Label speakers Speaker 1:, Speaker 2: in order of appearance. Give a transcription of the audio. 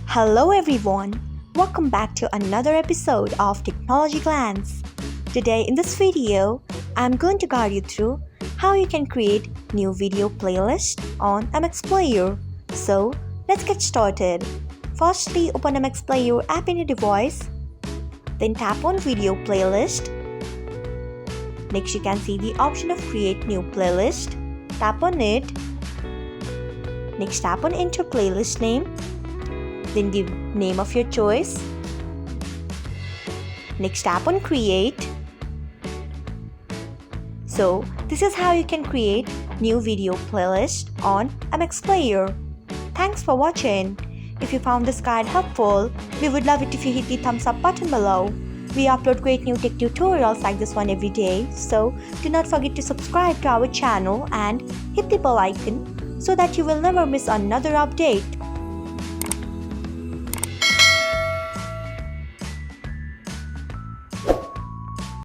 Speaker 1: Hello everyone, welcome back to another episode of Technologyglance. Today in this video, I'm going to guide you through how you can create new video playlist on MX Player. So let's get started. Firstly, open MX Player app in your device, then tap on Video Playlist. Next you can see the option of Create New Playlist. Tap on it. Next tap on Enter Playlist Name. Then give name of your choice. Next tap on Create. So this is how you can create new video playlist on MX Player. Thanks for watching. If you found this guide helpful, we would love it if you hit the thumbs up button below. We upload great new tech tutorials like this one every day, so do not forget to subscribe to our channel and hit the bell icon so that you will never miss another update.